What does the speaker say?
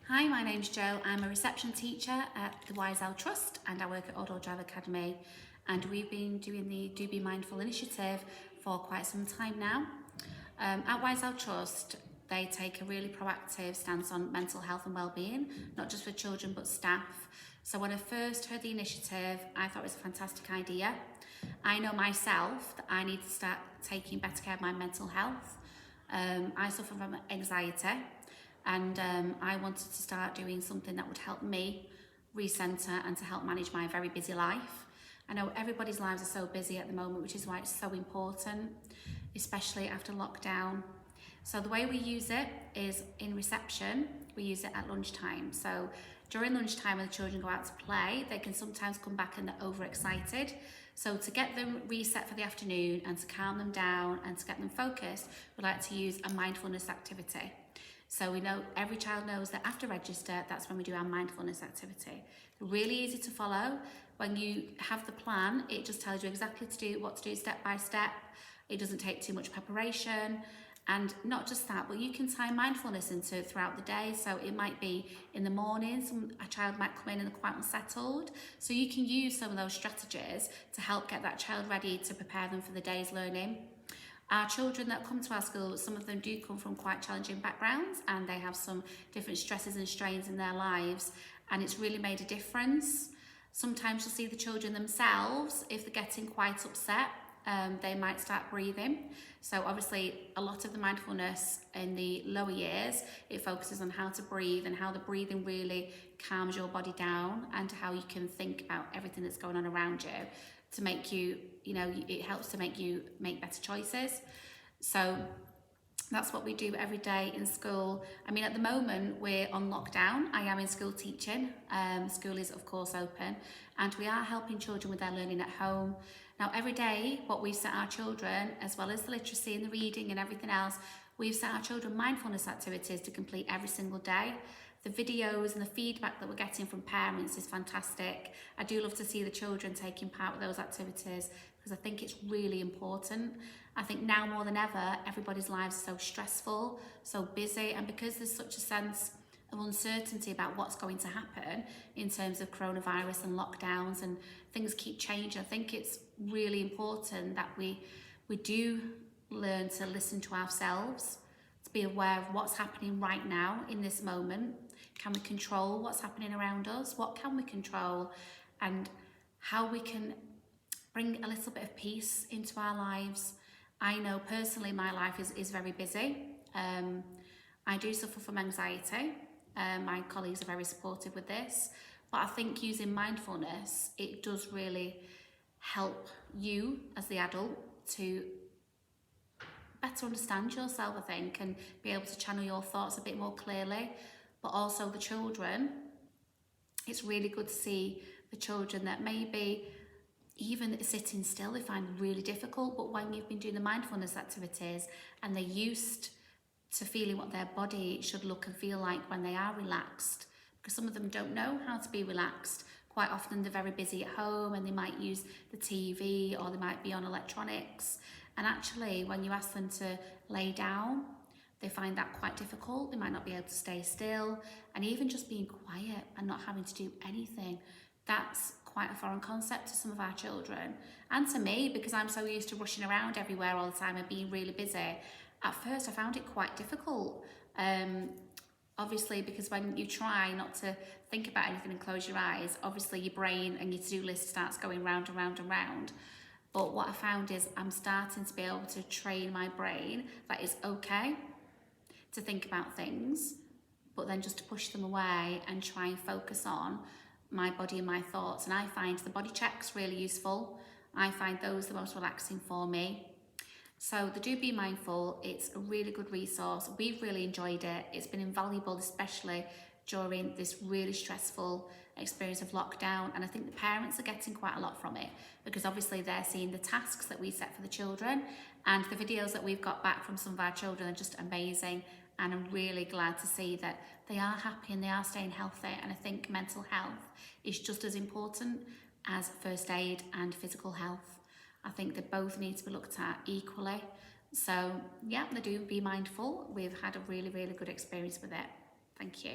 Hi, my name's Jo. I'm a reception teacher at the YSL Trust and I work at Auto Drive Academy, and we've been doing the Do-BeMindful Initiative for quite some time now. At YSL Trust, they take a really proactive stance on mental health and well-being, not just for children but staff. So when I first heard the initiative, I thought it was a fantastic idea. I know myself that I need to start taking better care of my mental health. I suffer from anxiety, and I wanted to start doing something that would help me recenter and to help manage my very busy life. I know everybody's lives are so busy at the moment, which is why it's so important, especially after lockdown. So the way we use it is in reception. We use it at lunchtime. So during lunchtime when the children go out to play, they can sometimes come back and they're overexcited. So to get them reset for the afternoon and to calm them down and to get them focused, we like to use a mindfulness activity. So we know every child knows that after register, that's when we do our mindfulness activity. Really easy to follow. When you have the plan, it just tells you exactly what to do step by step. It doesn't take too much preparation. And not just that, but you can tie mindfulness into throughout the day. So it might be in the morning, a child might come in and they're quite unsettled. So you can use some of those strategies to help get that child ready to prepare them for the day's learning. Our children that come to our school, some of them do come from quite challenging backgrounds and they have some different stresses and strains in their lives, and it's really made a difference. Sometimes you'll see the children themselves, if they're getting quite upset, they might start breathing. So obviously a lot of the mindfulness in the lower years, it focuses on how to breathe and how the breathing really calms your body down and how you can think about everything that's going on around you to make you, it helps to make you make better choices. So that's what we do every day in school. I mean, at the moment we're on lockdown. I am in school teaching. School is of course open, and we are helping children with their learning at home. Now every day, what we've set our children, as well as the literacy and the reading and everything else, we've set our children mindfulness activities to complete every single day. The videos and the feedback that we're getting from parents is fantastic. I do love to see the children taking part with those activities because I think it's really important. I think now more than ever, everybody's lives are so stressful, so busy, and because there's such a sense of uncertainty about what's going to happen in terms of coronavirus and lockdowns, and things keep changing, I think it's really important that we do learn to listen to ourselves, to be aware of what's happening right now in this moment. Can we control what's happening around us? What can we control? And how we can bring a little bit of peace into our lives. I know personally my life is very busy. I do suffer from anxiety. My colleagues are very supportive with this. But I think using mindfulness, it does really help you as the adult to better understand yourself, I think, and be able to channel your thoughts a bit more clearly. But also the children, it's really good to see the children that maybe even sitting still they find really difficult, but when you've been doing the mindfulness activities and they're used to feeling what their body should look and feel like when they are relaxed, because some of them don't know how to be relaxed. Quite often they're very busy at home and they might use the TV or they might be on electronics, and actually when you ask them to lay down, they find that quite difficult. They might not be able to stay still, and even just being quiet and not having to do anything, that's quite a foreign concept to some of our children, and to me, because I'm so used to rushing around everywhere all the time and being really busy. At first I found it quite difficult, obviously, because when you try not to think about anything and close your eyes, obviously your brain and your to-do list starts going round and round and round. But what I found is I'm starting to be able to train my brain that it's okay to think about things, but then just to push them away and try and focus on my body and my thoughts. And I find the body checks really useful. I find those the most relaxing for me. So the Do-BeMindful, it's a really good resource. We've really enjoyed it. It's been invaluable, especially during this really stressful experience of lockdown. And I think the parents are getting quite a lot from it because obviously they're seeing the tasks that we set for the children, and the videos that we've got back from some of our children are just amazing. And I'm really glad to see that they are happy and they are staying healthy. And I think mental health is just as important as first aid and physical health. I think they both need to be looked at equally. So yeah, they do be mindful. We've had a really, really good experience with it. Thank you.